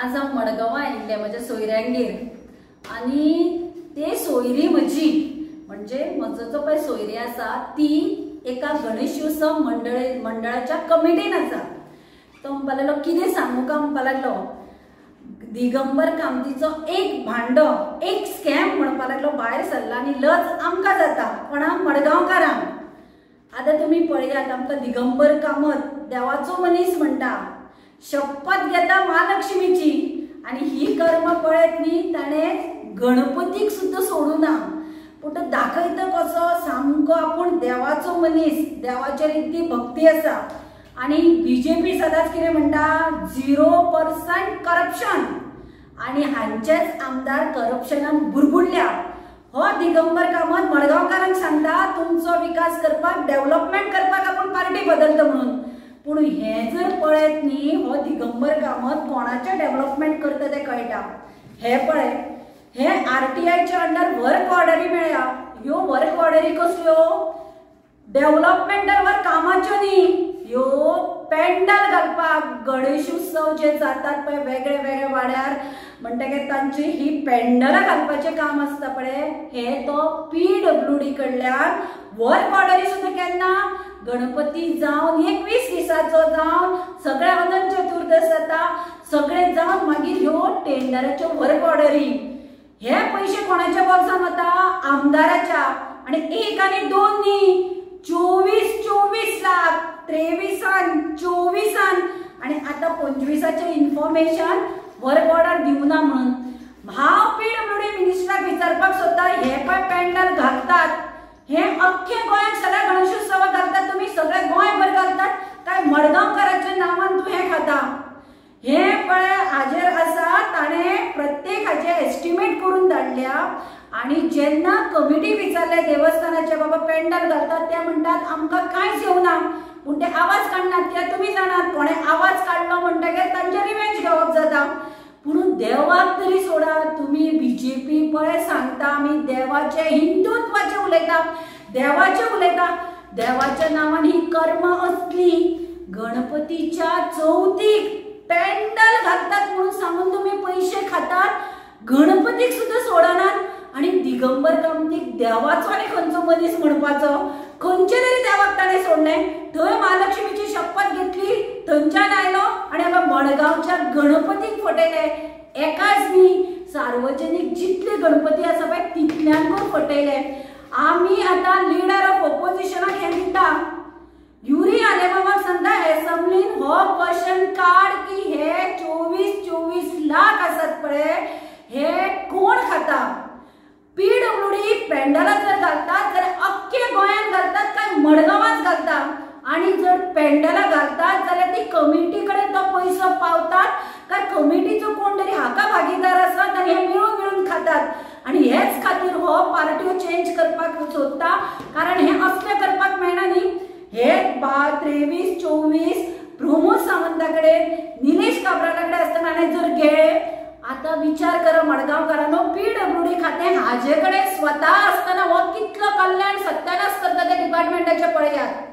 आज हांव मडगांवां आयिल्लें म्हज्या सोयऱ्यांगेर आनी ते सोयरी म्हजी म्हणजे म्हजो जो पळय सोयरी आसा ती एका गणेशोत्सव मंडळाच्या कमिटीन आसा। तो म्हणपाक लागलो कितें सांगू काय म्हणपाक लागलो, दिगंबर कामतीचो एक भांडो एक स्कॅम म्हणपाक लागलो भायर सरला आनी लज आमकां जाता कोणाक मडगांवकारांक। आता तुम्ही पळयात आमकां दिगंबर कामत देवाचो मनीस म्हणटा, शपथ घेता महालक्ष्मीची आणि ही कर्म पळयत न्ही ताणें गणपतीक सुद्धा सोडूना, पूण तो दाखयता कसो सामको आपूण देवाचो मनीस, देवाचेर इतली भक्ती आसा। आणि बीजेपी सदांच कितें म्हणटा 0% करप्शन आणि हांचेच आमदार करप्शनान बुरबुडल्या। हो दिगंबर कामत मडगांवकारांक सांगता तुमचो विकास करपाक डेव्हलपमेंट करपाक आपूण पार्टी बदलता म्हणून, पूण हे जर पळयत न्ही हो दिगंबर कामत कोणाचे डेव्हलपमेंट करता ते कळटा। हे पळय हे आरटीआयच्या अंडर वर्क ऑर्डरी मेळ्ळ्या, ह्यो वर्क ऑर्डरी कसल्यो डेव्हलपमेंटावर कामाच्यो न्ही, ह्यो पेंडल घालपाक गणेशोत्सव जे जातात पळय वेगळे वेगळे वाड्यार म्हणटकीर तांची ही पेंडलां घालपाचें काम आसता पळय हे तो PWD कडल्यान वर्क ऑर्डरी सुद्दां केन्ना गणपती जावन 21 दिसाचो जावन सगळे अनंत चतुर्दश जाता सगळे जावन मागीर ह्यो टेंडराच्यो वर्क ऑर्डरी हे पैसे कोणाच्या बोल्सान वता आमदाराच्या। आणि एक आनी दोन न्ही 24 लाख 23 24 आणि आता 25चे इन्फॉर्मेशन वर्क ऑर्डर दिवना म्हणून हांव PWD मिनिस्टराक विचारपाक सोदता, हे पळय पेंडल घालतात हे अख्खे गोंयाक सगळ्या गणेशोत्सवाक घालतात, तुम्ही सगळे गोंयभर घालतात काय मडगांवकाराच्या नांवान तूं हे खाता? हे पळय हाजेर आसा ताणें प्रत्येक हाचे एस्टिमेट करून धाडल्या आणि जेन्ना कमिटी विचारले देवस्थानाचे बाबा पेंडल घालतात ते म्हणतात आमकां कांयच येवना, पूण ते आवाज काडनात ते तुमी जाणात कोणे आवाज काडलो म्हणटकीर तांचे रिवेंज घेवप जाता। पूण देवाक तरी सोडा, तुम्ही बीजेपी पळय सांगता आमी देवाचे हिंदुत्वाचे उलयता देवाचे उलयता, देवाच्या नांवान ही कर्म असली गणपतीच्या चवथीक पेंडल घालतात म्हणून सांगून तुम्ही पैसे खातात, गणपतीक सुद्धा सोडनात आणि दिगंबर कामतीक देवाचो आनी खंयचो मनीस म्हणपाचो, खंयचे तरी देवाक ताणें सोडलें, थंय महालक्ष्मीची शपथ घेतली थंयच्यान आयलो आणि हांगा मडगांवच्या गणपतीक फटयले। एकाच न्ही सार्वजनीक जितले गणपती आसा पळय तितल्यांक फटयले। आमी आतां लिडर ऑफ ऑपोजिशनाक हें दिता, युरी आलेमामाक सांगता असेंब्लीन हो क्वेश्चन काड की हे 24 लाख आसात पळय हे कोण खाता? PWD पेंडलां जर घालतात जाल्यार अख्खे गोंयान घालतात काय मडगांवांच घालतात? आणि जर पेंडलां घालतात जाल्यार ती कमिटी कडेन तो पयसो पावतात काय कमिटीचो कोण तरी हाका भागीदार आसात आनी हे मिळून खातात? आणि हेच खातीर हो पार्ट्यो चेंज करपाक सोदता, कारण हे असले करपाक मेळना न्ही। हे 23 24 प्रमोद सावंता कडेन निलेश काब्राला कडेन आसतना हाणें जर गेले आता विचार करा मडगांवकारांनो PWD खातें हाजे कडेन स्वता आसतना हो कितलो कल्याण सत्यानाश करता त्या डिपार्टमेंटाचे पळयात।